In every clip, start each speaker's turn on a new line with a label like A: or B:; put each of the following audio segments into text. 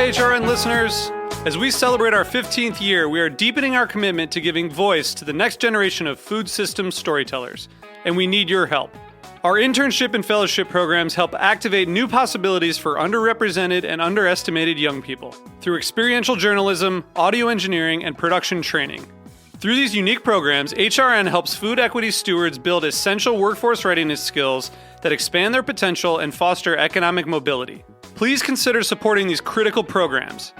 A: HRN listeners. As we celebrate our 15th year, we are deepening our commitment to giving voice to the next generation of food systems storytellers, and we need your help. Our internship and fellowship programs help activate new possibilities for underrepresented and underestimated young people through experiential journalism, audio engineering, and production training. Through these unique programs, HRN helps food equity stewards build essential workforce readiness skills that expand their potential and foster economic mobility. Please consider supporting these critical programs.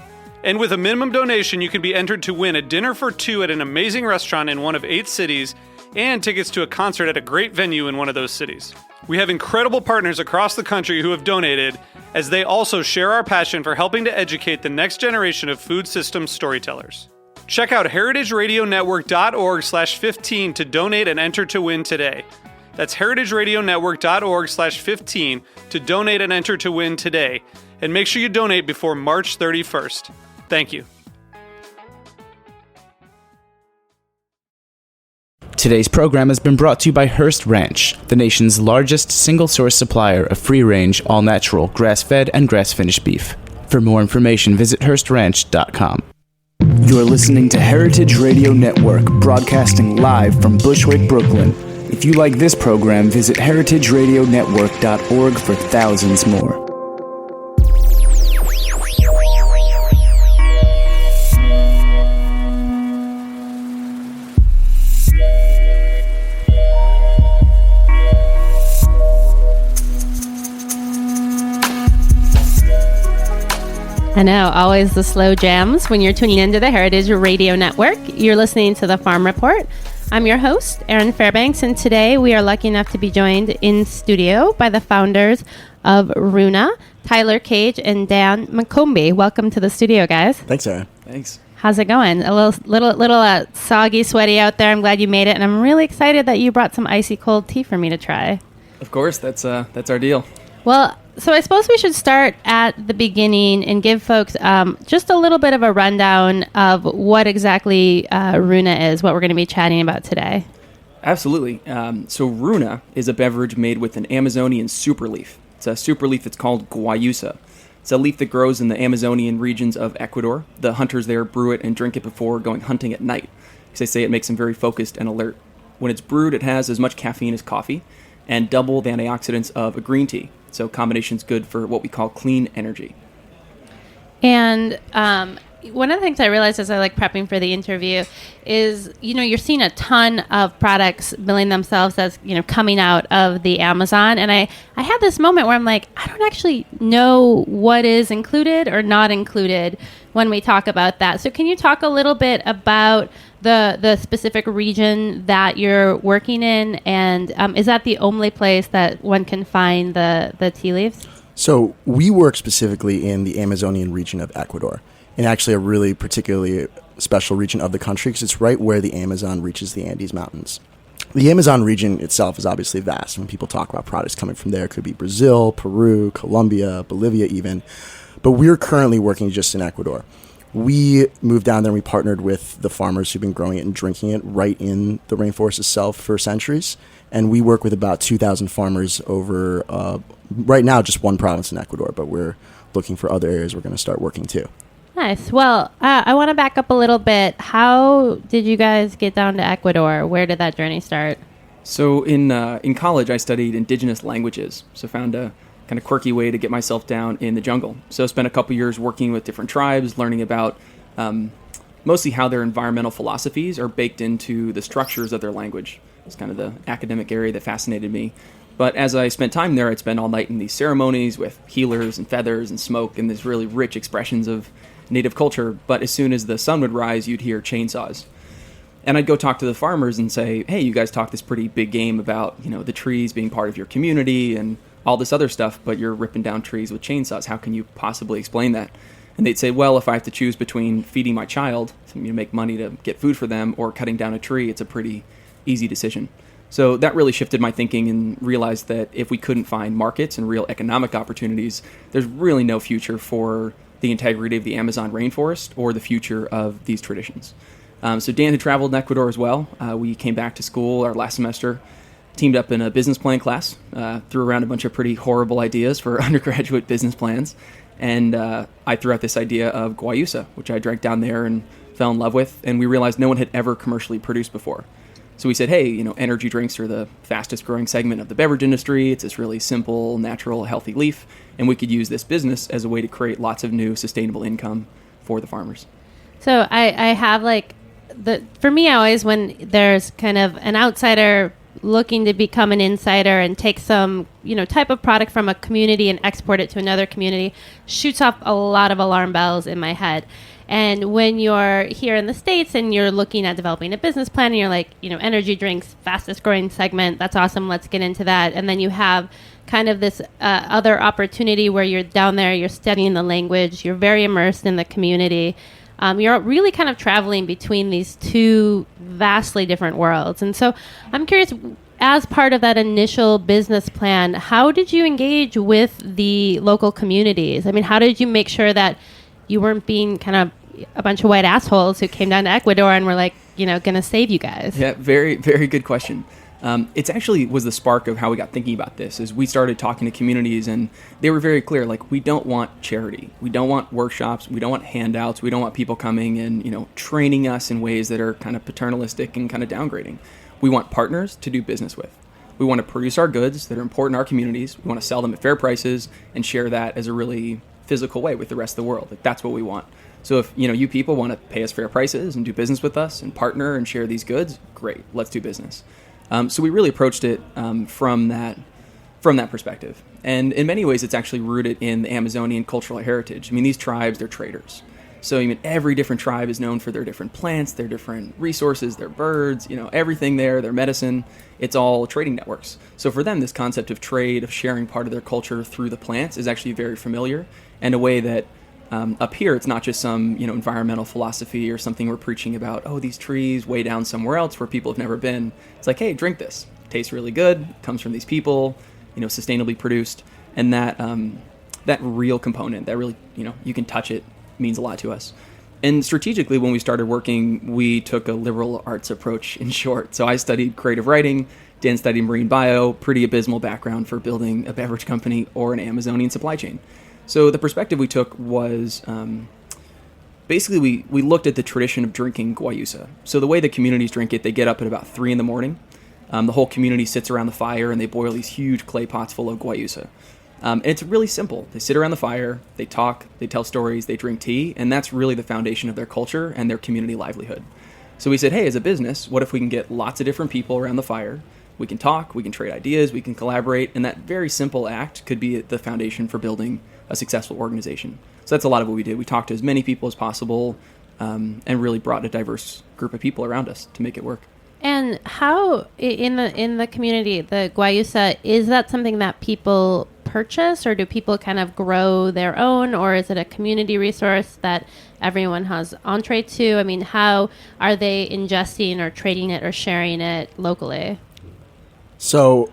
A: And with a minimum donation, you can be entered to win a dinner for two at an amazing restaurant in one of 8 cities and tickets to a concert at a great venue in one of those cities. We have incredible partners across the country who have donated, as they also share our passion for helping to educate the next generation of food systems storytellers. Check out heritageradionetwork.org/15 to donate and enter to win today. That's heritageradionetwork.org/15 to donate and enter to win today. And make sure you donate before March 31st. Thank you.
B: Today's program has been brought to you by Hearst Ranch, the nation's largest single-source supplier of free-range, all-natural, grass-fed, and grass-finished beef. For more information, visit HearstRanch.com. You're listening to Heritage Radio Network, broadcasting live from Bushwick, Brooklyn. If you like this program, visit heritageradionetwork.org for thousands more.
C: I know, always the slow jams when you're tuning into the Heritage Radio Network. You're listening to the Farm Report. I'm your host, Erin Fairbanks, and today we are lucky enough to be joined in studio by the founders of Runa, Tyler Gage and Dan MacCombie. Welcome to the studio, guys.
D: Thanks, Erin.
E: Thanks.
C: How's it going? A little soggy, sweaty out there. I'm glad you made it, and I'm really excited that you brought some icy cold tea for me to try.
E: Of course, that's our deal.
C: Well, so I suppose we should start at the beginning and give folks just a little bit of a rundown of what exactly Runa is, what we're going to be chatting about today.
E: Absolutely. So Runa is a beverage made with an Amazonian superleaf. It's a superleaf that's called guayusa. It's a leaf that grows in the Amazonian regions of Ecuador. The hunters there brew it and drink it before going hunting at night, because they say it makes them very focused and alert. When it's brewed, it has as much caffeine as coffee and double the antioxidants of a green tea. So combination's good for what we call clean energy.
C: And one of the things I realized as I prepping for the interview is, you're seeing a ton of products billing themselves as, coming out of the Amazon. And I had this moment where I'm like, I don't actually know what is included or not included when we talk about that. So can you talk a little bit about the specific region that you're working in, and is that the only place that one can find the tea leaves?
D: So we work specifically in the Amazonian region of Ecuador, and actually a really particularly special region of the country because it's right where the Amazon reaches the Andes Mountains. The Amazon region itself is obviously vast. When people talk about products coming from there, it could be Brazil, Peru, Colombia, Bolivia even, but we're currently working just in Ecuador. We moved down there and we partnered with the farmers who've been growing it and drinking it right in the rainforest itself for centuries. And we work with about 2,000 farmers over, right now, just one province in Ecuador, but we're looking for other areas we're going to start working too.
C: Nice. Well, I want to back up a little bit. How did you guys get down to Ecuador? Where did that journey start?
E: So in college, I studied indigenous languages, so found a kind of quirky way to get myself down in the jungle. So I spent a couple years working with different tribes, learning about mostly how their environmental philosophies are baked into the structures of their language. It's kind of the academic area that fascinated me. But as I spent time there, I'd spend all night in these ceremonies with healers and feathers and smoke and these really rich expressions of native culture. But as soon as the sun would rise, you'd hear chainsaws. And I'd go talk to the farmers and say, hey, you guys talk this pretty big game about, the trees being part of your community and all this other stuff, but you're ripping down trees with chainsaws. How can you possibly explain that? And they'd say, well, if I have to choose between feeding my child to make money to get food for them or cutting down a tree, it's a pretty easy decision. So that really shifted my thinking and realized that if we couldn't find markets and real economic opportunities, there's really no future for the integrity of the Amazon rainforest or the future of these traditions. So Dan had traveled in Ecuador as well. We came back to school our last semester, teamed up in a business plan class, threw around a bunch of pretty horrible ideas for undergraduate business plans, And I threw out this idea of guayusa, which I drank down there and fell in love with. And we realized no one had ever commercially produced before. So we said, hey, energy drinks are the fastest growing segment of the beverage industry. It's this really simple, natural, healthy leaf. And we could use this business as a way to create lots of new sustainable income for the farmers.
C: So I have for me, always when there's kind of an outsider looking to become an insider and take some, type of product from a community and export it to another community, shoots off a lot of alarm bells in my head. And when you're here in the States and you're looking at developing a business plan and you're like, energy drinks, fastest growing segment, that's awesome, let's get into that. And then you have kind of this other opportunity where you're down there, you're studying the language, you're very immersed in the community. You're really kind of traveling between these two vastly different worlds. And so I'm curious, as part of that initial business plan, how did you engage with the local communities? I mean, how did you make sure that you weren't being kind of a bunch of white assholes who came down to Ecuador and were like, going to save you guys?
E: Yeah, very, very good question. It's actually was the spark of how we got thinking about this. Is we started talking to communities and they were very clear, like, we don't want charity. We don't want workshops. We don't want handouts. We don't want people coming and, training us in ways that are kind of paternalistic and kind of downgrading. We want partners to do business with. We want to produce our goods that are important in our communities. We want to sell them at fair prices and share that as a really physical way with the rest of the world. Like, that's what we want. So if, you people want to pay us fair prices and do business with us and partner and share these goods, great, let's do business. So we really approached it from that perspective. And in many ways, it's actually rooted in the Amazonian cultural heritage. I mean, these tribes, they're traders. So every different tribe is known for their different plants, their different resources, their birds, everything there, their medicine. It's all trading networks. So for them, this concept of trade, of sharing part of their culture through the plants is actually very familiar, and a way that up here, it's not just some environmental philosophy or something we're preaching about, these trees way down somewhere else where people have never been. It's like, hey, drink this. It tastes really good. Comes from these people, sustainably produced. And that real component, that really, you can touch it, means a lot to us. And strategically, when we started working, we took a liberal arts approach, in short. So I studied creative writing. Dan studied marine bio, pretty abysmal background for building a beverage company or an Amazonian supply chain. So the perspective we took was basically we looked at the tradition of drinking guayusa. So the way the communities drink it, they get up at about 3 a.m. The whole community sits around the fire and they boil these huge clay pots full of guayusa. And it's really simple. They sit around the fire, they talk, they tell stories, they drink tea, and that's really the foundation of their culture and their community livelihood. So we said, hey, as a business, what if we can get lots of different people around the fire? We can talk, we can trade ideas, we can collaborate, and that very simple act could be the foundation for building a successful organization. So that's a lot of what we did. We talked to as many people as possible and really brought a diverse group of people around us to make it work.
C: And how, in the community, the guayusa, is that something that people purchase, or do people kind of grow their own, or is it a community resource that everyone has entree to? I mean, how are they ingesting or trading it or sharing it locally?
D: So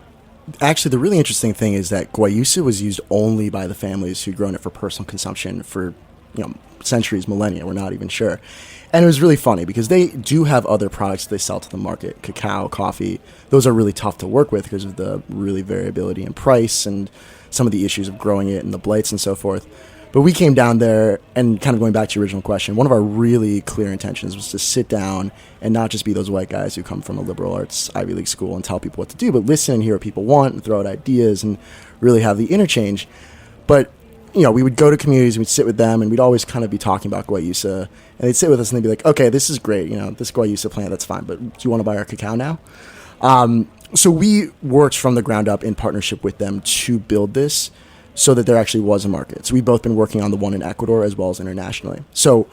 D: actually, the really interesting thing is that guayusa was used only by the families who'd grown it for personal consumption for, centuries, millennia. We're not even sure. And it was really funny because they do have other products they sell to the market, cacao, coffee. Those are really tough to work with because of the really variability in price and some of the issues of growing it and the blights and so forth. But we came down there, and kind of going back to your original question, one of our really clear intentions was to sit down and not just be those white guys who come from a liberal arts Ivy League school and tell people what to do, but listen and hear what people want and throw out ideas and really have the interchange. But, we would go to communities and we'd sit with them, and we'd always kind of be talking about guayusa, and they'd sit with us and they'd be like, okay, this is great, this guayusa plant, that's fine, but do you want to buy our cacao now? So we worked from the ground up in partnership with them to build this so that there actually was a market. So we've both been working on the one in Ecuador as well as internationally. So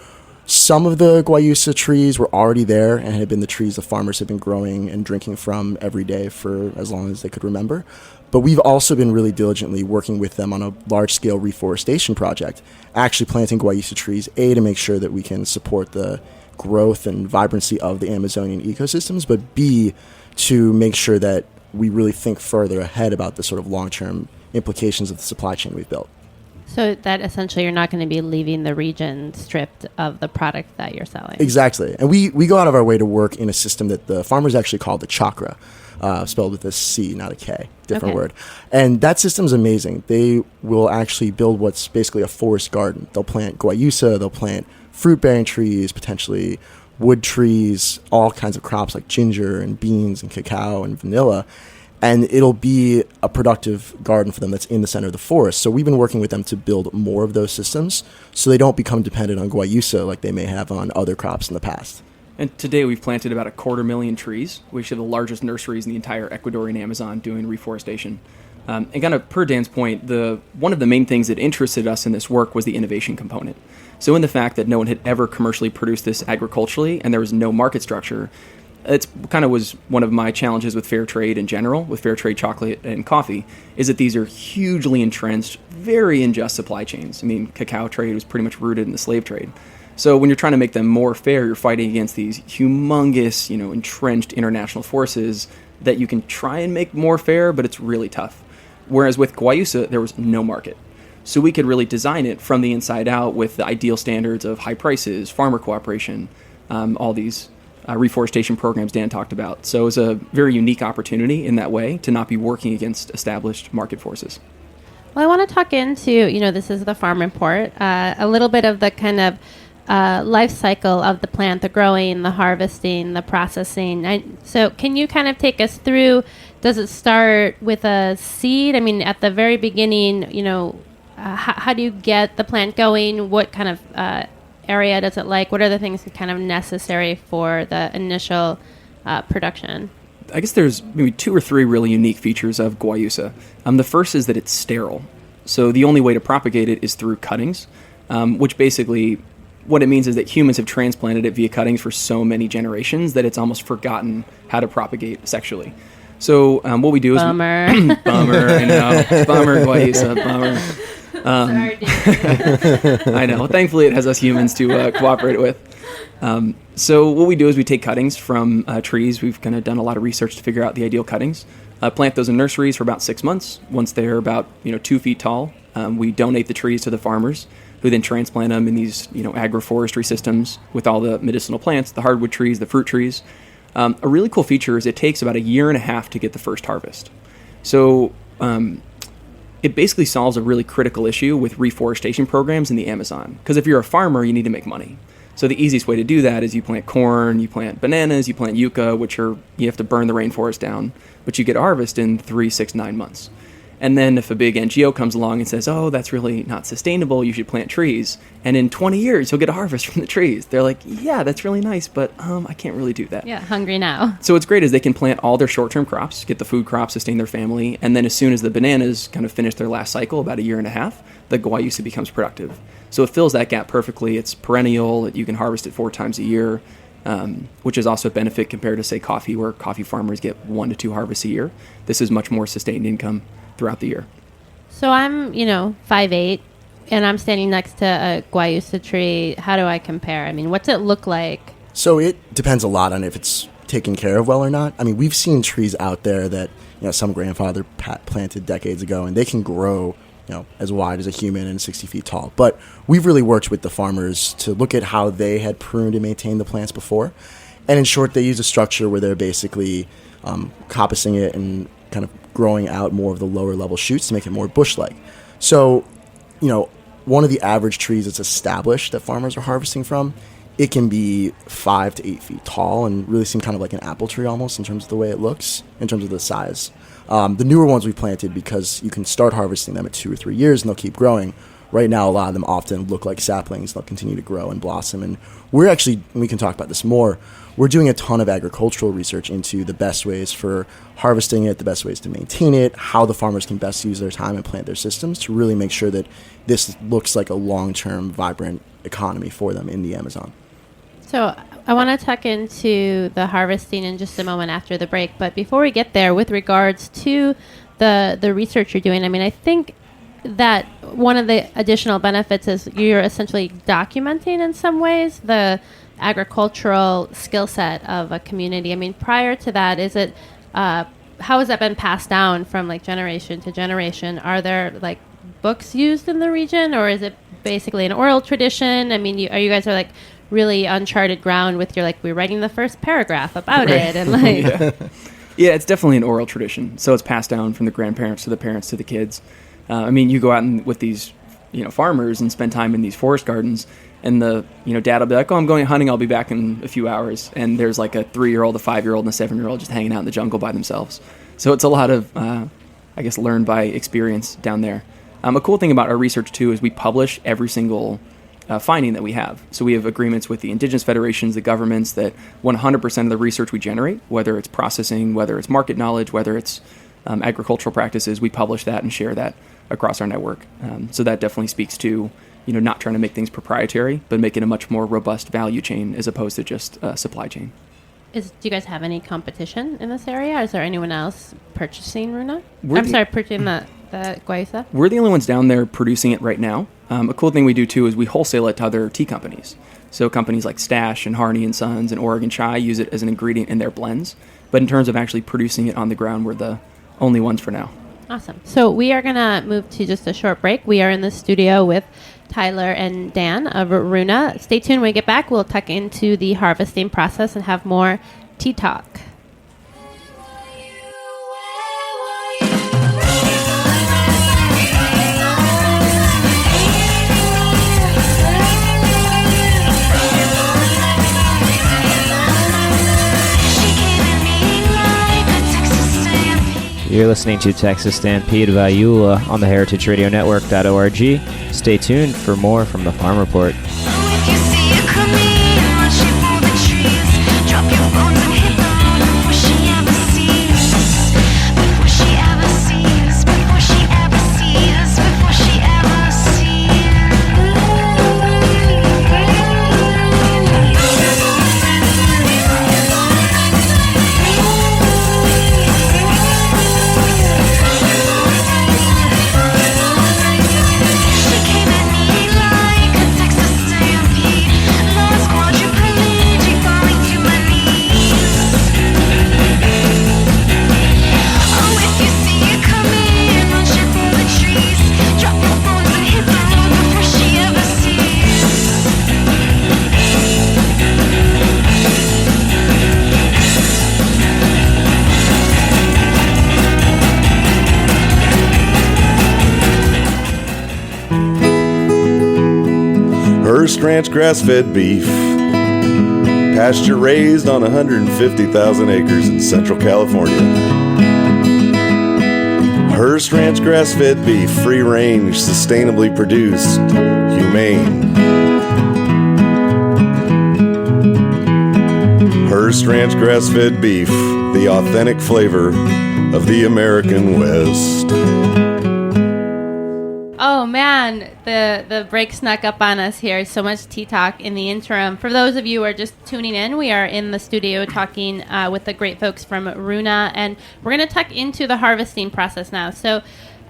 D: some of the guayusa trees were already there and had been the trees the farmers had been growing and drinking from every day for as long as they could remember. But we've also been really diligently working with them on a large-scale reforestation project, actually planting guayusa trees, A, to make sure that we can support the growth and vibrancy of the Amazonian ecosystems, but B, to make sure that we really think further ahead about the sort of long-term implications of the supply chain we've built.
C: So that essentially you're not going to be leaving the region stripped of the product that you're selling.
D: Exactly. And we go out of our way to work in a system that the farmers actually call the chakra, spelled with a C, not a K, different word. And that system's amazing. They will actually build what's basically a forest garden. They'll plant guayusa, they'll plant fruit-bearing trees, potentially wood trees, all kinds of crops like ginger and beans and cacao and vanilla. And it'll be a productive garden for them that's in the center of the forest. So we've been working with them to build more of those systems so they don't become dependent on guayusa like they may have on other crops in the past.
E: And today we've planted about 250,000 trees. We actually have the largest nurseries in the entire Ecuadorian Amazon doing reforestation. And kind of per Dan's point, one of the main things that interested us in this work was the innovation component. So in the fact that no one had ever commercially produced this agriculturally and there was no market structure, it's kind of was one of my challenges with fair trade in general, with fair trade chocolate and coffee, is that these are hugely entrenched, very unjust supply chains. I mean, cacao trade was pretty much rooted in the slave trade. So when you're trying to make them more fair, you're fighting against these humongous, entrenched international forces that you can try and make more fair, but it's really tough. Whereas with guayusa, there was no market. So we could really design it from the inside out with the ideal standards of high prices, farmer cooperation, all these reforestation programs Dan talked about. So it was a very unique opportunity in that way to not be working against established market forces.
C: Well, I want to talk into, this is the farm report, a little bit of the kind of life cycle of the plant, the growing, the harvesting, the processing. So can you kind of take us through, does it start with a seed? I mean, at the very beginning, how do you get the plant going? What kind of area does it like? What are the things kind of necessary for the initial production?
E: I guess there's maybe 2 or 3 really unique features of guayusa. The first is that it's sterile. So the only way to propagate it is through cuttings, which basically what it means is that humans have transplanted it via cuttings for so many generations that it's almost forgotten how to propagate sexually. So what we do is...
C: Bummer.
E: Bummer, I know. Bummer, guayusa, bummer.
C: Sorry, dude.
E: I know. Thankfully, it has us humans to cooperate with. So what we do is we take cuttings from trees. We've kind of done a lot of research to figure out the ideal cuttings. Plant those in nurseries for about 6 months. Once they're about 2 feet tall, we donate the trees to the farmers, who then transplant them in these agroforestry systems with all the medicinal plants, the hardwood trees, the fruit trees. A really cool feature is it takes about 1.5 years to get the first harvest. So it basically solves a really critical issue with reforestation programs in the Amazon. Because if you're a farmer, you need to make money. So the easiest way to do that is you plant corn, you plant bananas, you plant yucca, you have to burn the rainforest down, but you get a harvest in 3, 6, 9 months. And then if a big NGO comes along and says, oh, that's really not sustainable, you should plant trees, and in 20 years you'll get a harvest from the trees. They're like, yeah, that's really nice, but I can't really do that.
C: Yeah, hungry now.
E: So what's great is they can plant all their short-term crops, get the food crops, sustain their family, and then as soon as the bananas kind of finish their last cycle, about 1.5 years, the guayusa becomes productive. So it fills that gap perfectly. It's perennial. You can harvest it 4 times a year, which is also a benefit compared to, say, coffee, where coffee farmers get 1 to 2 harvests a year. This is much more sustained income throughout the year.
C: So I'm, 5'8", and I'm standing next to a guayusa tree. How do I compare? I mean, what's it look like?
D: So it depends a lot on if it's taken care of well or not. I mean, we've seen trees out there that some grandfather planted decades ago, and they can grow as wide as a human and 60 feet tall. But we've really worked with the farmers to look at how they had pruned and maintained the plants before. And in short, they use a structure where they're basically coppicing it and kind of growing out more of the lower level shoots to make it more bush-like. So, one of the average trees that's established that farmers are harvesting from, it can be 5 to 8 feet tall and really seem kind of like an apple tree almost in terms of the way it looks, in terms of the size. The newer ones we planted, because you can start harvesting them at 2 or 3 years and they'll keep growing. Right now, a lot of them often look like saplings. They'll continue to grow and blossom. And we're actually, we can talk about this more, we're doing a ton of agricultural research into the best ways for harvesting it, the best ways to maintain it, how the farmers can best use their time and plant their systems to really make sure that this looks like a long-term, vibrant economy for them in the Amazon.
C: So I want to tuck into the harvesting in just a moment after the break. But before we get there, with regards to the research you're doing, I mean, I think that one of the additional benefits is you're essentially documenting in some ways the agricultural skill set of a community. I mean, prior to that, is it how has that been passed down from like generation to generation? Are there like books used in the region, or is it basically an oral tradition? I mean, you guys are like really uncharted ground with your, like, we're writing the first paragraph about it, and like
E: Yeah, it's definitely an oral tradition. So it's passed down from the grandparents to the parents to the kids. I mean, you go out with these, farmers and spend time in these forest gardens, and the, dad will be like, oh, I'm going hunting, I'll be back in a few hours. And there's like a 3-year-old, a 5-year-old, and a 7-year-old just hanging out in the jungle by themselves. So it's a lot of, learned by experience down there. A cool thing about our research, too, is we publish every single finding that we have. So we have agreements with the indigenous federations, the governments, that 100% of the research we generate, whether it's processing, whether it's market knowledge, whether it's agricultural practices, we publish that and share that across our network. So that definitely speaks to, not trying to make things proprietary, but making a much more robust value chain as opposed to just a supply chain.
C: do you guys have any competition in this area? Is there anyone else purchasing Runa? Purchasing the guayusa?
E: We're the only ones down there producing it right now. A cool thing we do, too, is we wholesale it to other tea companies. So companies like Stash and Harney & Sons and Oregon Chai use it as an ingredient in their blends. But in terms of actually producing it on the ground, we're the only ones for now.
C: Awesome. So we are going to move to just a short break. We are in the studio with Tyler and Dan of Runa. Stay tuned. When we get back, we'll tuck into the harvesting process and have more tea talk.
F: You're listening to Texas Stampede by Eula on the heritageradionetwork.org. Stay tuned for more from the Farm Report.
G: Hearst Ranch grass-fed beef, pasture raised on 150,000 acres in Central California. Hearst Ranch grass-fed beef, free range, sustainably produced, humane. Hearst Ranch grass-fed beef, the authentic flavor of the American West.
C: Oh man, the break snuck up on us here. So much tea talk in the interim. For those of you who are just tuning in, we are in the studio talking with the great folks from Runa, and we're going to tuck into the harvesting process now. So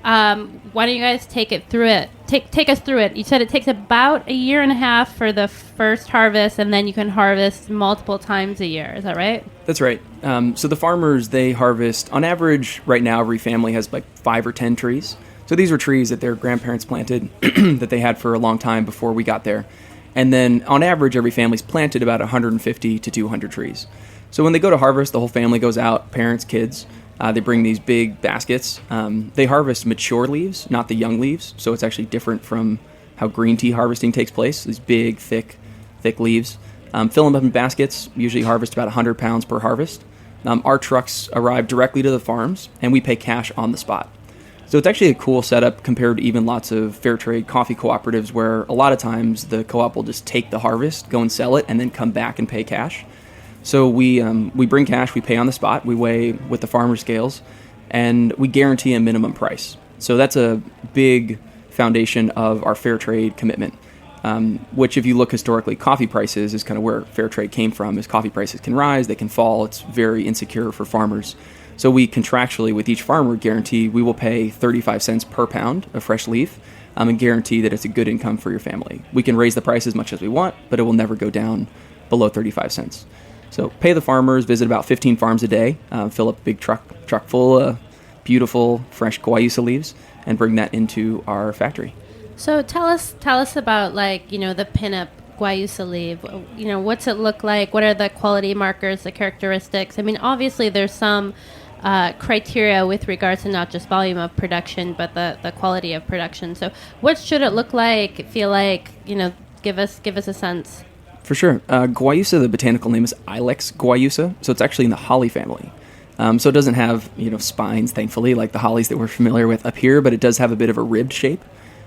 C: why don't you guys take us through it? You said it takes about a year and a half for the first harvest, and then you can harvest multiple times a year. Is that right?
E: That's right. So the farmers, they harvest, on average, right now, every family has like 5 or 10 trees. So these were trees that their grandparents planted that they had for a long time before we got there. And then on average, every family's planted about 150 to 200 trees. So when they go to harvest, the whole family goes out, parents, kids. They bring these big baskets. They harvest mature leaves, not the young leaves. So it's actually different from how green tea harvesting takes place. These big, thick leaves. Fill them up in baskets, usually harvest about 100 pounds per harvest. Our trucks arrive directly to the farms, and we pay cash on the spot. So it's actually a cool setup compared to even lots of fair trade coffee cooperatives where a lot of times the co-op will just take the harvest, go and sell it, and then come back and pay cash. So we bring cash, we pay on the spot, we weigh with the farmer scales, and we guarantee a minimum price. So that's a big foundation of our fair trade commitment, which if you look historically, coffee prices is kind of where fair trade came from, is coffee prices can rise, they can fall, it's very insecure for farmers. So we contractually, with each farmer, guarantee we will pay 35 cents per pound of fresh leaf and guarantee that it's a good income for your family. We can raise the price as much as we want, but it will never go down below 35 cents. So pay the farmers, visit about 15 farms a day, fill up a big truck full of beautiful, fresh guayusa leaves, and bring that into our factory.
C: So tell us about, like, the pinup guayusa leaf. What's it look like? What are the quality markers, the characteristics? I mean, obviously there's some criteria with regards to not just volume of production, but the quality of production. So what should it look like, feel like? Give us a sense.
E: For sure. Guayusa, the botanical name is Ilex guayusa, so it's actually in the holly family. So it doesn't have, spines, thankfully, like the hollies that we're familiar with up here, but it does have a bit of a ribbed shape.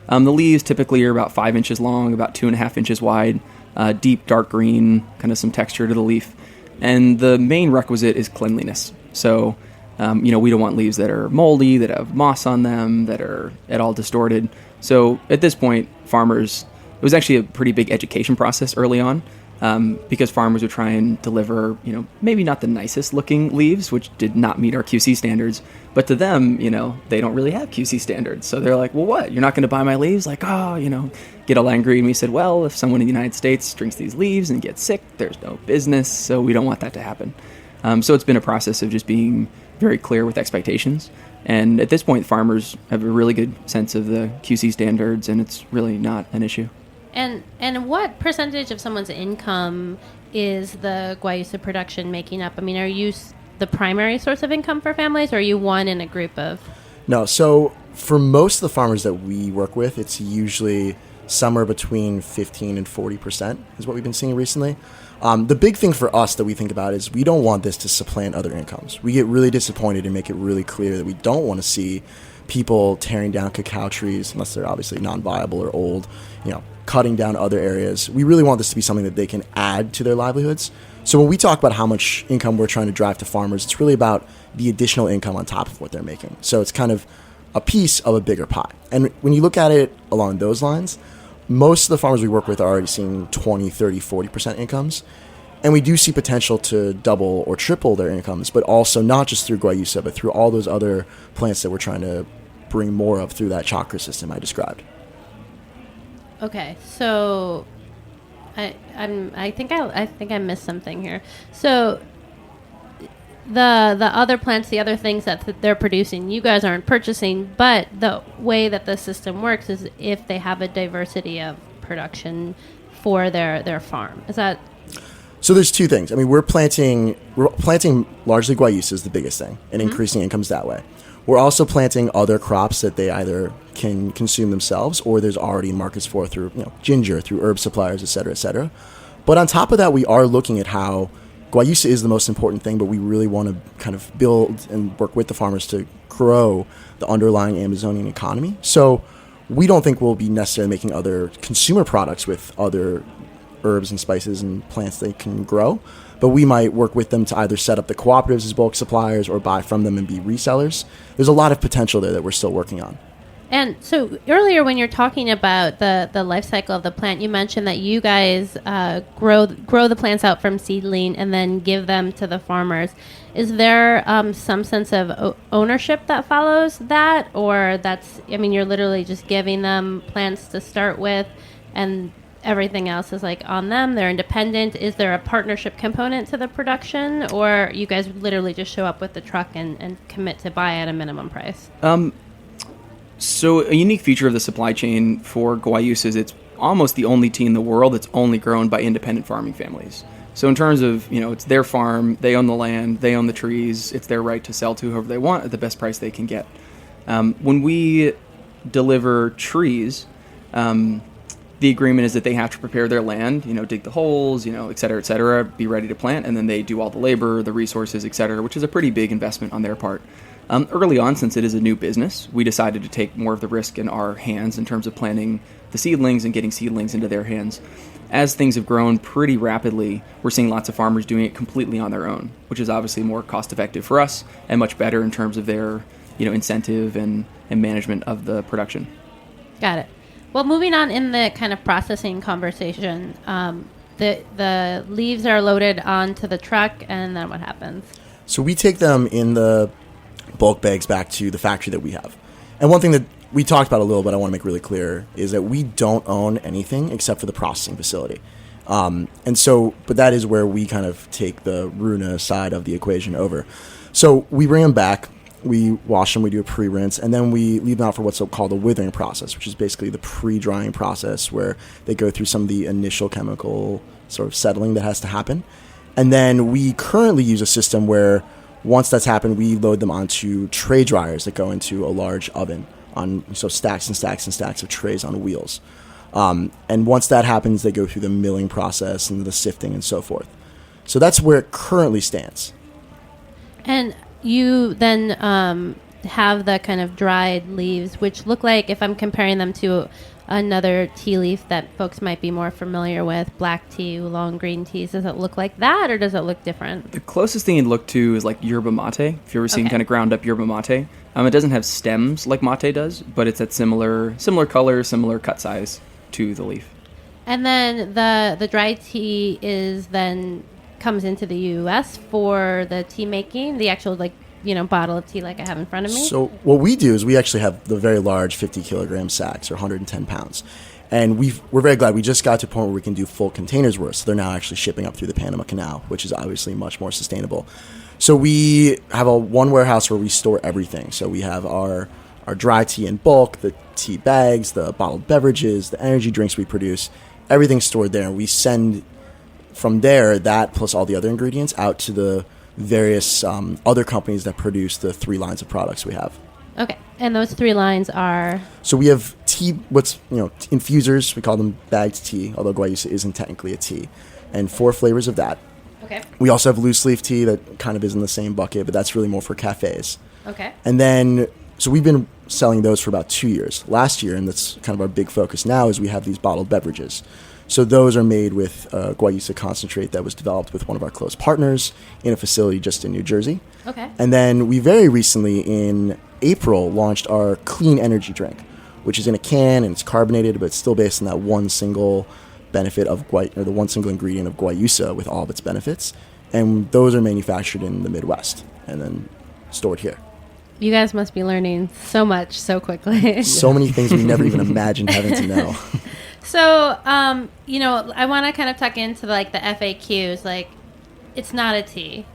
E: The leaves typically are about 5 inches long, about 2.5 inches wide, deep dark green, kind of some texture to the leaf. And the main requisite is cleanliness. So, we don't want leaves that are moldy, that have moss on them, that are at all distorted. So at this point, it was actually a pretty big education process early on, because farmers would try and deliver, maybe not the nicest looking leaves, which did not meet our QC standards, but to them, they don't really have QC standards. So they're like, well, what? You're not going to buy my leaves? Like, get all angry. And we said, well, if someone in the United States drinks these leaves and gets sick, there's no business. So we don't want that to happen. So it's been a process of just being very clear with expectations. And at this point, farmers have a really good sense of the QC standards, and it's really not an issue.
C: And what percentage of someone's income is the guayusa production making up? I mean, are you the primary source of income for families, or are you one in a group of?
D: No, so for most of the farmers that we work with, it's usually somewhere between 15 and 40% is what we've been seeing recently. The big thing for us that we think about is we don't want this to supplant other incomes. We get really disappointed and make it really clear that we don't want to see people tearing down cacao trees, unless they're obviously non-viable or old, cutting down other areas. We really want this to be something that they can add to their livelihoods. So when we talk about how much income we're trying to drive to farmers, it's really about the additional income on top of what they're making. So it's kind of a piece of a bigger pie. And when you look at it along those lines, most of the farmers we work with are already seeing 20, 30, 40% incomes. And we do see potential to double or triple their incomes, but also not just through guayusa, but through all those other plants that we're trying to bring more of through that chakra system I described.
C: Okay, so I think I missed something here. So the other plants, the other things that they're producing, you guys aren't purchasing, but the way that the system works is if they have a diversity of production for their farm. Is that?
D: So there's two things. I mean, we're planting largely guayusa is the biggest thing, and increasing incomes that way. We're also planting other crops that they either can consume themselves or there's already markets for through ginger, through herb suppliers, et cetera, et cetera. But on top of that, we are looking at how guayusa is the most important thing, but we really want to kind of build and work with the farmers to grow the underlying Amazonian economy. So we don't think we'll be necessarily making other consumer products with other herbs and spices and plants they can grow, but we might work with them to either set up the cooperatives as bulk suppliers or buy from them and be resellers. There's a lot of potential there that we're still working on.
C: And so earlier when you're talking about the life cycle of the plant, you mentioned that you guys grow the plants out from seedling and then give them to the farmers. Is there some sense of ownership that follows that? Or you're literally just giving them plants to start with and everything else is like on them, they're independent? Is there a partnership component to the production, or you guys literally just show up with the truck and commit to buy at a minimum price?
E: So a unique feature of the supply chain for guayusa is it's almost the only tea in the world that's only grown by independent farming families. So in terms of, it's their farm, they own the land, they own the trees, it's their right to sell to whoever they want at the best price they can get. When we deliver trees, the agreement is that they have to prepare their land, dig the holes, et cetera, be ready to plant, and then they do all the labor, the resources, et cetera, which is a pretty big investment on their part. Early on, since it is a new business, we decided to take more of the risk in our hands in terms of planting the seedlings and getting seedlings into their hands. As things have grown pretty rapidly, we're seeing lots of farmers doing it completely on their own, which is obviously more cost-effective for us and much better in terms of their incentive and management of the production.
C: Got it. Well, moving on in the kind of processing conversation, the leaves are loaded onto the truck, and then what happens? So
D: we take them in the bulk bags back to the factory that we have. And one thing that we talked about a little bit I want to make really clear is that we don't own anything except for the processing facility. But that is where we kind of take the Runa side of the equation over. So we bring them back. We wash them, we do a pre-rinse, and then we leave them out for what's called a withering process, which is basically the pre-drying process where they go through some of the initial chemical sort of settling that has to happen. And then we currently use a system where once that's happened, we load them onto tray dryers that go into a large oven so stacks and stacks and stacks of trays on wheels. And once that happens, they go through the milling process and the sifting and so forth. So that's where it currently stands.
C: And you then have the kind of dried leaves, which look like, if I'm comparing them to another tea leaf that folks might be more familiar with, black tea, oolong, green teas, does it look like that, or does it look different?
E: The closest thing you'd look to is like yerba mate. If you've ever seen kind of ground up yerba mate, it doesn't have stems like mate does, but it's that similar color, similar cut size to the leaf.
C: And then the dried tea comes into the U.S. for the tea making, the actual bottle of tea like I have in front of me.
D: So what we do is we actually have the very large 50 kilogram sacks, or 110 pounds. And we're very glad we just got to a point where we can do full containers worth. So they're now actually shipping up through the Panama Canal, which is obviously much more sustainable. So we have one warehouse where we store everything. So we have our dry tea in bulk, the tea bags, the bottled beverages, the energy drinks we produce, everything's stored there. And we send from there that plus all the other ingredients out to the various other companies that produce the 3 lines of products we have.
C: Okay, and those 3 lines are?
D: So we have tea, infusers, we call them bagged tea, although guayusa isn't technically a tea, and 4 flavors of that.
C: Okay.
D: We also have loose leaf tea that kind of is in the same bucket, but that's really more for cafes.
C: Okay.
D: And then, so we've been selling those for about 2 years. Last year, and that's kind of our big focus now, is we have these bottled beverages. So those are made with guayusa concentrate that was developed with one of our close partners in a facility just in New Jersey.
C: Okay.
D: And then we very recently, in April, launched our clean energy drink, which is in a can and it's carbonated, but it's still based on that one single benefit of the one single ingredient of guayusa with all of its benefits. And those are manufactured in the Midwest and then stored here.
C: You guys must be learning so much so quickly.
D: So many things we never even imagined having to know.
C: So, I want to kind of tuck into the FAQs. It's not a tea.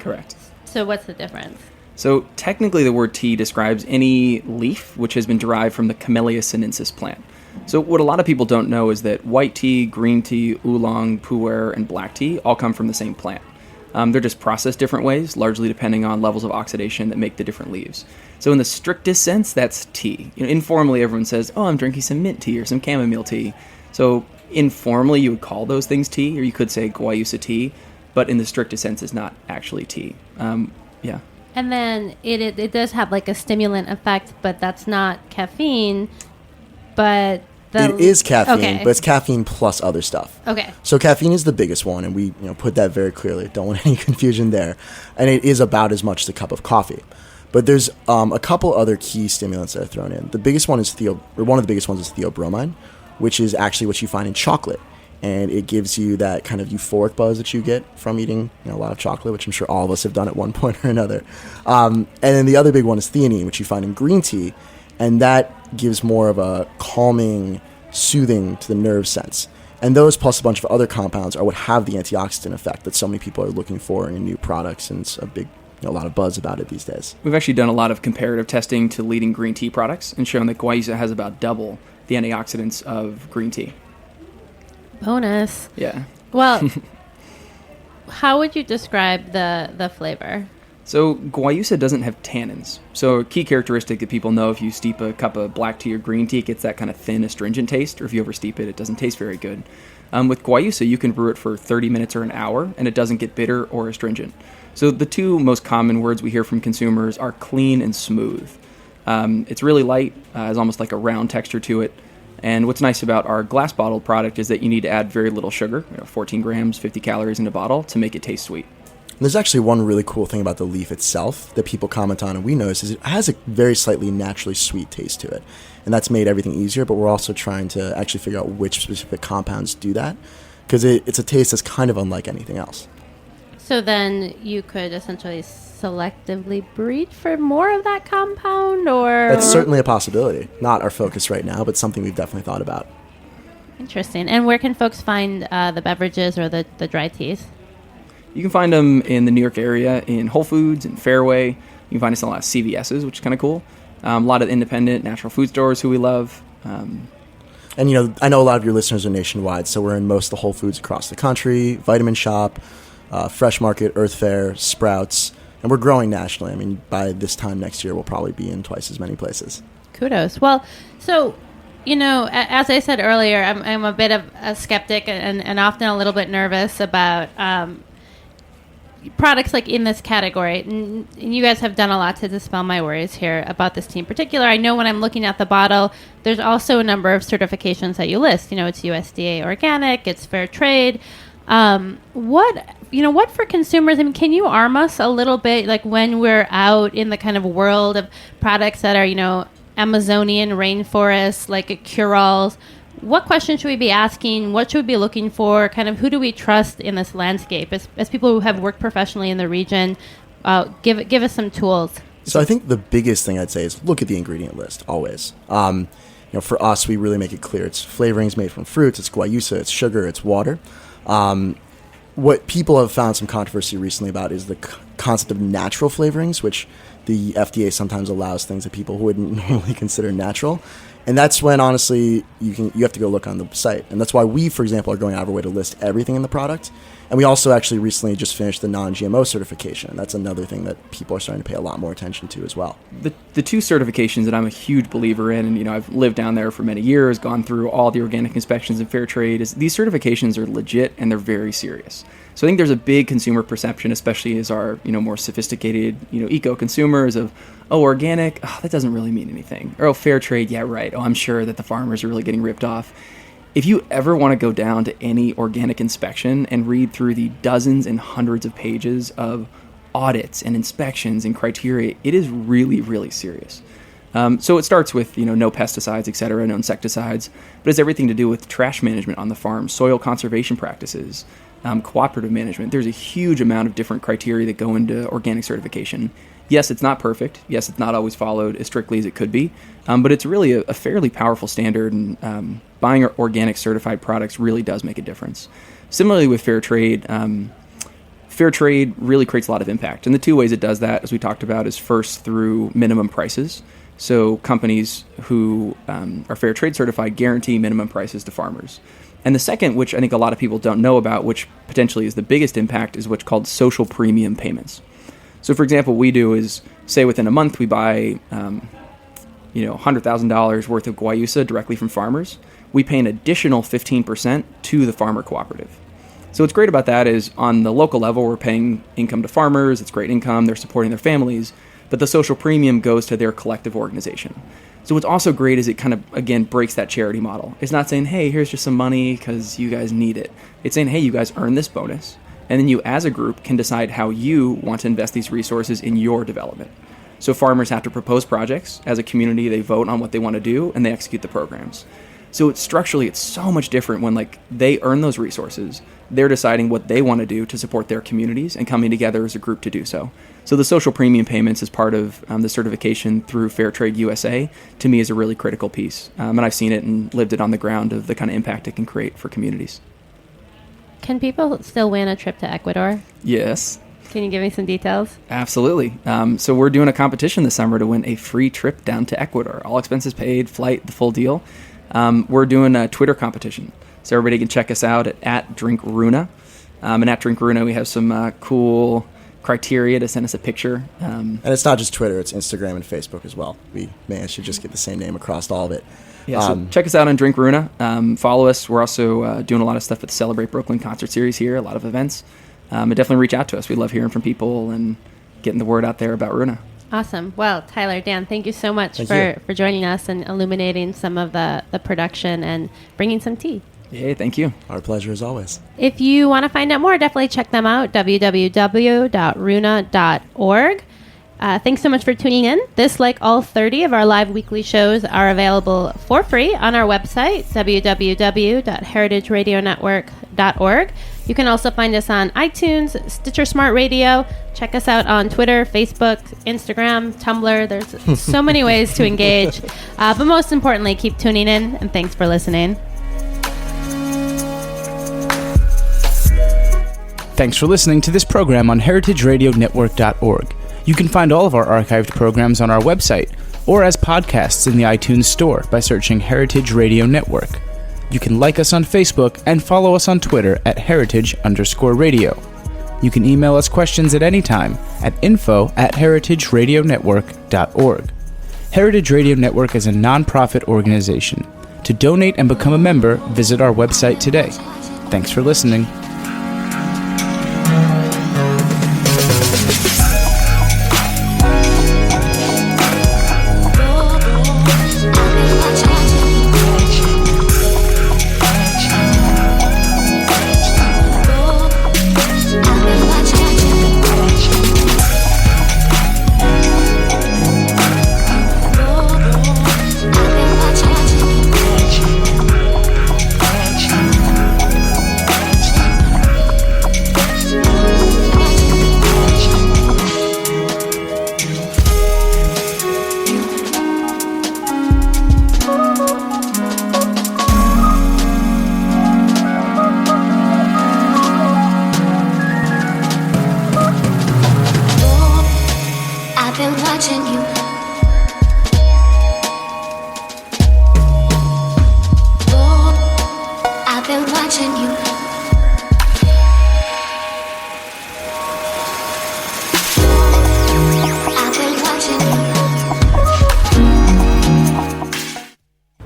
E: Correct.
C: So what's the difference?
E: So technically the word tea describes any leaf which has been derived from the Camellia sinensis plant. So what a lot of people don't know is that white tea, green tea, oolong, pu'er, and black tea all come from the same plant. They're just processed different ways, largely depending on levels of oxidation that make the different leaves. So in the strictest sense, that's tea. Informally, everyone says, "Oh, I'm drinking some mint tea or some chamomile tea." So informally, you would call those things tea, or you could say guayusa tea, but in the strictest sense, it's not actually tea. Yeah.
C: And then it does have a stimulant effect, but that's not caffeine. But
D: it is caffeine,
C: okay.
D: But it's caffeine plus other stuff.
C: Okay.
D: So caffeine is the biggest one, and we put that very clearly. Don't want any confusion there. And it is about as much as a cup of coffee. But there's a couple other key stimulants that are thrown in. The biggest one is one of the biggest ones is theobromine, which is actually what you find in chocolate. And it gives you that kind of euphoric buzz that you get from eating a lot of chocolate, which I'm sure all of us have done at one point or another. And then the other big one is theanine, which you find in green tea. And that gives more of a calming, soothing to the nerve sense. And those plus a bunch of other compounds are what have the antioxidant effect that so many people are looking for in new products, and it's a lot of buzz about it these days.
E: We've actually done a lot of comparative testing to leading green tea products and shown that guayusa has about double the antioxidants of green tea.
C: Bonus.
E: Yeah.
C: Well, how would you describe the flavor?
E: So guayusa doesn't have tannins. So a key characteristic that people know, if you steep a cup of black tea or green tea, it gets that kind of thin, astringent taste, or if you over steep it, it doesn't taste very good. With guayusa, you can brew it for 30 minutes or an hour, and it doesn't get bitter or astringent. So the 2 most common words we hear from consumers are clean and smooth. It's really light, has almost like a round texture to it. And what's nice about our glass bottled product is that you need to add very little sugar, 14 grams, 50 calories in a bottle, to make it taste sweet.
D: And there's actually one really cool thing about the leaf itself that people comment on, and we notice, is it has a very slightly naturally sweet taste to it. And that's made everything easier, but we're also trying to actually figure out which specific compounds do that, because it's a taste that's kind of unlike anything else.
C: So then you could essentially selectively breed for more of that compound, or?
D: That's certainly a possibility. Not our focus right now, but something we've definitely thought about.
C: Interesting. And where can folks find the beverages or the dry teas?
E: You can find them in the New York area in Whole Foods and Fairway. You can find us in a lot of CVS's, which is kind of cool. A lot of independent natural food stores who we love.
D: And, I know a lot of your listeners are nationwide, so we're in most of the Whole Foods across the country, Vitamin Shop, Fresh Market, Earth Fare, Sprouts, and we're growing nationally. I mean, by this time next year, we'll probably be in twice as many places.
C: Kudos. Well, so, as I said earlier, I'm a bit of a skeptic and often a little bit nervous about products like in this category. And you guys have done a lot to dispel my worries here about this team in particular. I know when I'm looking at the bottle, there's also a number of certifications that you list. It's USDA organic, it's fair trade. What for consumers? I mean, can you arm us a little bit, like when we're out in the kind of world of products that are, Amazonian rainforests, like cure-alls? What questions should we be asking? What should we be looking for? Kind of who do we trust in this landscape? As people who have worked professionally in the region, give us some tools.
D: So I think the biggest thing I'd say is look at the ingredient list, always. For us, we really make it clear. It's flavorings made from fruits, it's guayusa, it's sugar, it's water. What people have found some controversy recently about is the concept of natural flavorings, which the FDA sometimes allows things that people wouldn't normally consider natural. And that's when, honestly, you have to go look on the site. And that's why we, for example, are going out of our way to list everything in the product. And we also actually recently just finished the non-GMO certification. And that's another thing that people are starting to pay a lot more attention to as well.
E: The two certifications that I'm a huge believer in, and I've lived down there for many years, gone through all the organic inspections and fair trade, is these certifications are legit and they're very serious. So I think there's a big consumer perception, especially as our more sophisticated eco consumers, of organic, that doesn't really mean anything, or fair trade, yeah, right, I'm sure that the farmers are really getting ripped off. If you ever want to go down to any organic inspection and read through the dozens and hundreds of pages of audits and inspections and criteria, it is really, really serious. So it starts with no pesticides, et cetera, no insecticides, but it's everything to do with trash management on the farm, soil conservation practices, cooperative management. There's a huge amount of different criteria that go into organic certification. Yes, it's not perfect. Yes, it's not always followed as strictly as it could be, but it's really a fairly powerful standard, and buying organic certified products really does make a difference. Similarly with fair trade really creates a lot of impact. And the two ways it does that, as we talked about, is first through minimum prices. So companies who are fair trade certified guarantee minimum prices to farmers. And the second, which I think a lot of people don't know about, which potentially is the biggest impact, is what's called social premium payments. So, for example, we do is, say within a month we buy, $100,000 worth of guayusa directly from farmers. We pay an additional 15% to the farmer cooperative. So what's great about that is on the local level, we're paying income to farmers. It's great income. They're supporting their families. But the social premium goes to their collective organization. So what's also great is it kind of, again, breaks that charity model. It's not saying, hey, here's just some money because you guys need it. It's saying, hey, you guys earn this bonus. And then you, as a group, can decide how you want to invest these resources in your development. So farmers have to propose projects. As a community, they vote on what they want to do, and they execute the programs. So it's so much different when they earn those resources. They're deciding what they want to do to support their communities and coming together as a group to do so. So the social premium payments as part of the certification through Fair Trade USA, to me, is a really critical piece. And I've seen it and lived it on the ground of the kind of impact it can create for communities.
C: Can people still win a trip to Ecuador?
E: Yes.
C: Can you give me some details?
E: Absolutely. So we're doing a competition this summer to win a free trip down to Ecuador. All expenses paid, flight, the full deal. We're doing a Twitter competition. So everybody can check us out at @DrinkRuna. And at DrinkRuna, we have some cool criteria to send us a picture.
D: And it's not just Twitter, it's Instagram and Facebook as well. We managed to just get the same name across all of it.
E: Yeah, so check us out on Drink Runa. Follow us. We're also doing a lot of stuff at the Celebrate Brooklyn concert series here, a lot of events. And definitely reach out to us. We love hearing from people and getting the word out there about Runa.
C: Awesome. Well, Tyler, Dan, thank you so much for joining us and illuminating some of the production and bringing some tea.
E: Yeah, thank you.
D: Our pleasure as always.
C: If you want to find out more, definitely check them out, www.runa.org. Thanks so much for tuning in. This, like all 30 of our live weekly shows, are available for free on our website, www.heritageradionetwork.org. You can also find us on iTunes, Stitcher Smart Radio. Check us out on Twitter, Facebook, Instagram, Tumblr. There's so many ways to engage. But most importantly, keep tuning in, and thanks for listening.
B: Thanks for listening to this program on heritageradionetwork.org. You can find all of our archived programs on our website or as podcasts in the iTunes Store by searching Heritage Radio Network. You can like us on Facebook and follow us on Twitter at heritage_radio. You can email us questions at any time at info@heritageradionetwork.org. Heritage Radio Network is a non-profit organization. To donate and become a member, visit our website today. Thanks for listening.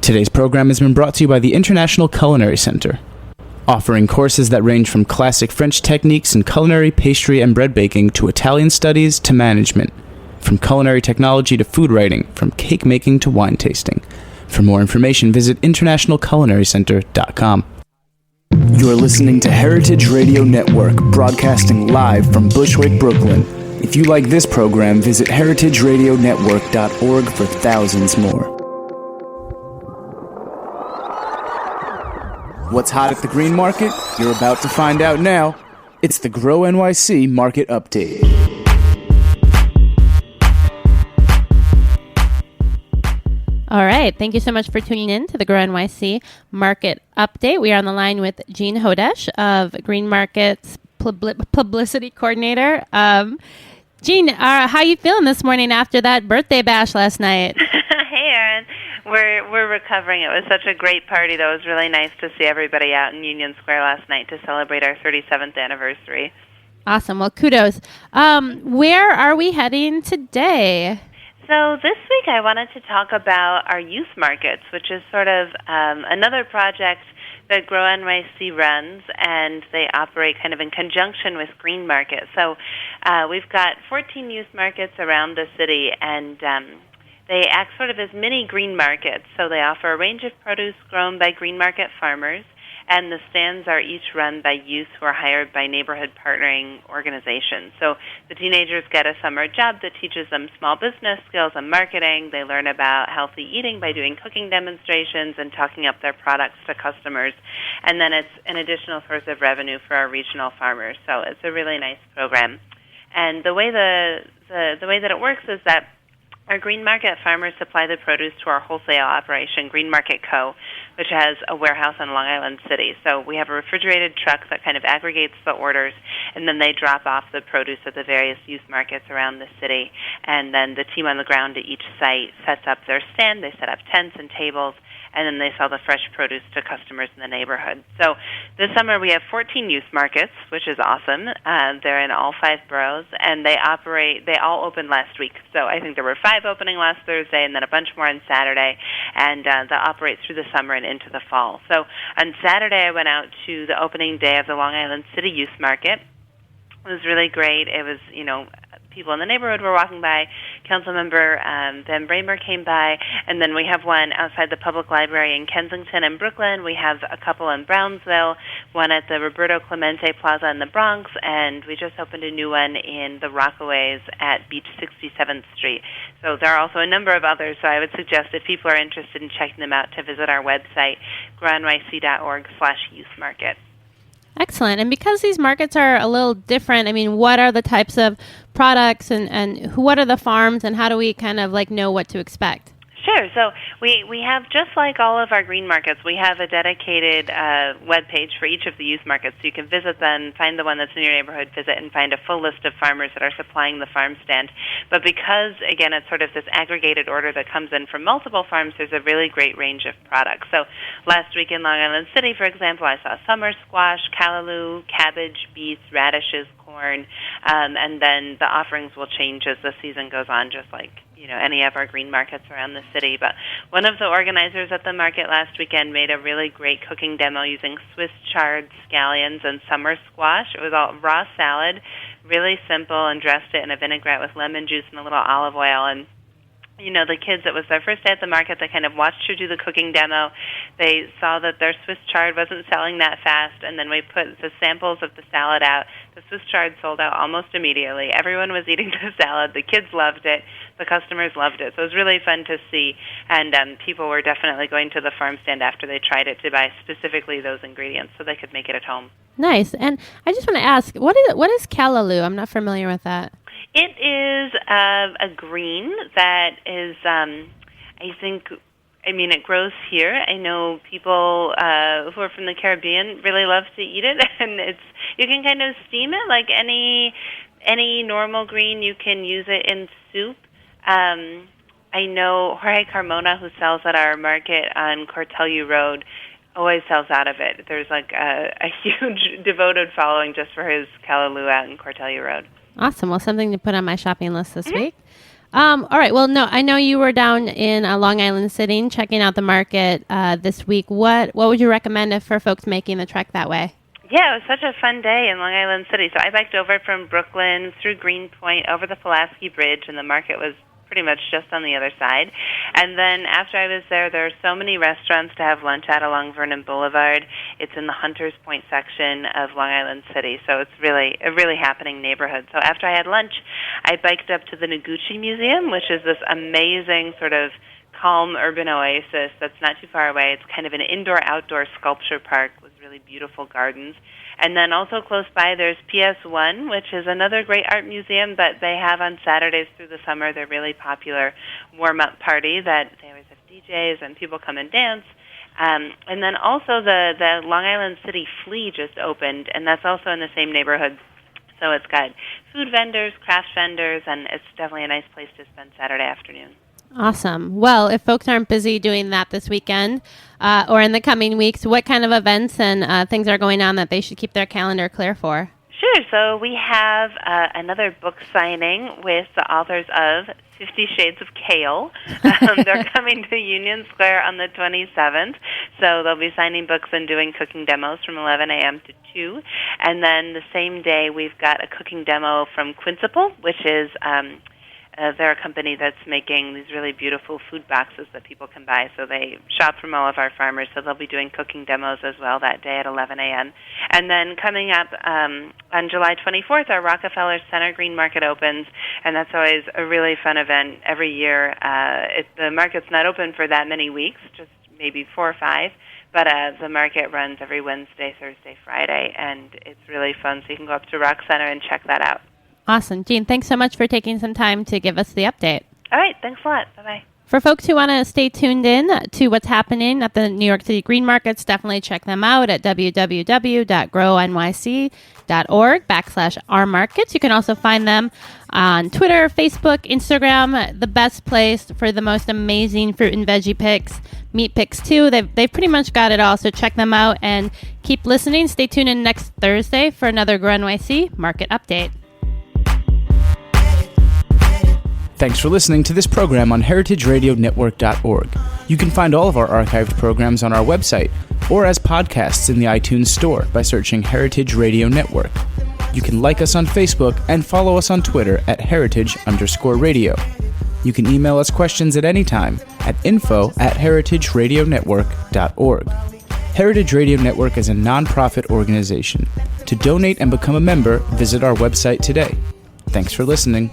B: Today's program has been brought to you by the International Culinary Center, offering courses that range from classic French techniques in culinary, pastry, and bread baking to Italian studies to management, from culinary technology to food writing, from cake making to wine tasting. For more information, visit internationalculinarycenter.com. You're listening to Heritage Radio Network, broadcasting live from Bushwick, Brooklyn. If you like this program, visit heritageradionetwork.org for thousands more. What's hot at the green market? You're about to find out now. It's the Grow NYC Market Update.
C: All right. Thank you so much for tuning in to the Grow NYC Market Update. We are on the line with Jean Hodesh of Green Market's Publicity Coordinator. Jean, how you feeling this morning after that birthday bash last night?
H: Hey, Erin. We're recovering. It was such a great party, though. It was really nice to see everybody out in Union Square last night to celebrate our 37th anniversary.
C: Awesome. Well, kudos. Where are we heading today?
H: So this week I wanted to talk about our youth markets, which is sort of another project that Grow NYC runs, and they operate kind of in conjunction with Green Market. So we've got 14 youth markets around the city, and they act sort of as mini green markets. So they offer a range of produce grown by Green Market farmers, and the stands are each run by youth who are hired by neighborhood partnering organizations. So the teenagers get a summer job that teaches them small business skills and marketing. They learn about healthy eating by doing cooking demonstrations and talking up their products to customers. And then it's an additional source of revenue for our regional farmers. So it's a really nice program. And the way the way that it works is that our Green Market farmers supply the produce to our wholesale operation, Green Market Co., which has a warehouse in Long Island City. So we have a refrigerated truck that kind of aggregates the orders, and then they drop off the produce at the various youth markets around the city. And then the team on the ground at each site sets up their stand. They set up tents and tables, and then they sell the fresh produce to customers in the neighborhood. So this summer we have 14 youth markets, which is awesome. They're in all 5 boroughs, and they all opened last week. So I think there were 5 opening last Thursday and then a bunch more on Saturday, and they'll operate through the summer and into the fall. So on Saturday I went out to the opening day of the Long Island City Youth Market. It was really great. It was, people in the neighborhood were walking by. Councilmember Ben Bramer came by, and then we have one outside the public library in Kensington and Brooklyn. We have a couple in Brownsville, one at the Roberto Clemente Plaza in the Bronx, and we just opened a new one in the Rockaways at Beach 67th Street. So there are also a number of others, so I would suggest if people are interested in checking them out to visit our website, grownyc.org/youthmarket.
C: Excellent. And because these markets are a little different, what are the types of products and what are the farms, and how do we kind of know what to expect?
H: Sure. So we have, just like all of our green markets, we have a dedicated web page for each of the youth markets. So you can visit them, find the one that's in your neighborhood, visit, and find a full list of farmers that are supplying the farm stand. But because, again, it's sort of this aggregated order that comes in from multiple farms, there's a really great range of products. So last week in Long Island City, for example, I saw summer squash, callaloo, cabbage, beets, radishes, corn, and then the offerings will change as the season goes on, just like any of our green markets around the city. But one of the organizers at the market last weekend made a really great cooking demo using Swiss chard scallions and summer squash. It was all raw salad, really simple, and dressed it in a vinaigrette with lemon juice and a little olive oil. And the kids, it was their first day at the market. They kind of watched her do the cooking demo. They saw that their Swiss chard wasn't selling that fast, and then we put the samples of the salad out. The Swiss chard sold out almost immediately. Everyone was eating the salad. The kids loved it. The customers loved it. So it was really fun to see, and people were definitely going to the farm stand after they tried it to buy specifically those ingredients so they could make it at home.
C: Nice. And I just want to ask, what is callaloo? I'm not familiar with that.
H: It is a green that is, it grows here. I know people who are from the Caribbean really love to eat it, and you can kind of steam it like any normal green. You can use it in soup. I know Jorge Carmona, who sells at our market on Cortelyou Road, always sells out of it. There's like a huge devoted following just for his callaloo out in Cortelyou Road. Awesome.
C: Well, something to put on my shopping list this week. All right. Well, no, I know you were down in Long Island City checking out the market this week. What would you recommend for folks making the trek that way?
H: Yeah, it was such a fun day in Long Island City. So I biked over from Brooklyn through Greenpoint over the Pulaski Bridge, and the market was pretty much just on the other side. And then after I was there are so many restaurants to have lunch at along Vernon Boulevard. It's in the Hunters Point section of Long Island City, so it's really a really happening neighborhood. So after I had lunch, I biked up to the Noguchi Museum, which is this amazing sort of calm urban oasis that's not too far away. It's kind of an indoor-outdoor sculpture park with really beautiful gardens. And then also close by, there's PS1, which is another great art museum that they have on Saturdays through the summer. They're really popular warm-up party that they always have DJs and people come and dance. And then also the Long Island City Flea just opened, and that's also in the same neighborhood. So it's got food vendors, craft vendors, and it's definitely a nice place to spend Saturday afternoon.
C: Awesome. Well, if folks aren't busy doing that this weekend or in the coming weeks, what kind of events and things are going on that they should keep their calendar clear for?
H: Sure. So we have another book signing with the authors of 50 Shades of Kale. They're coming to Union Square on the 27th. So they'll be signing books and doing cooking demos from 11 a.m. to 2. And then the same day, we've got a cooking demo from Quintuple, which is they're a company that's making these really beautiful food boxes that people can buy. So they shop from all of our farmers, so they'll be doing cooking demos as well that day at 11 a.m. And then coming up on July 24th, our Rockefeller Center Green Market opens, and that's always a really fun event every year. The market's not open for that many weeks, just maybe 4 or 5. But the market runs every Wednesday, Thursday, Friday, and it's really fun. So you can go up to Rock Center and check that out.
C: Awesome. Jean, thanks so much for taking some time to give us the update.
H: All right. Thanks a lot. Bye-bye.
C: For folks who want to stay tuned in to what's happening at the New York City Green Markets, definitely check them out at www.grownyc.org/ourmarkets. You can also find them on Twitter, Facebook, Instagram, the best place for the most amazing fruit and veggie picks, meat picks too. They've pretty much got it all, so check them out and keep listening. Stay tuned in next Thursday for another Grow NYC Market Update.
B: Thanks for listening to this program on heritageradionetwork.org. You can find all of our archived programs on our website or as podcasts in the iTunes Store by searching Heritage Radio Network. You can like us on Facebook and follow us on Twitter at @heritage_radio. You can email us questions at any time at info@heritageradionetwork.org. Heritage Radio Network is a nonprofit organization. To donate and become a member, visit our website today. Thanks for listening.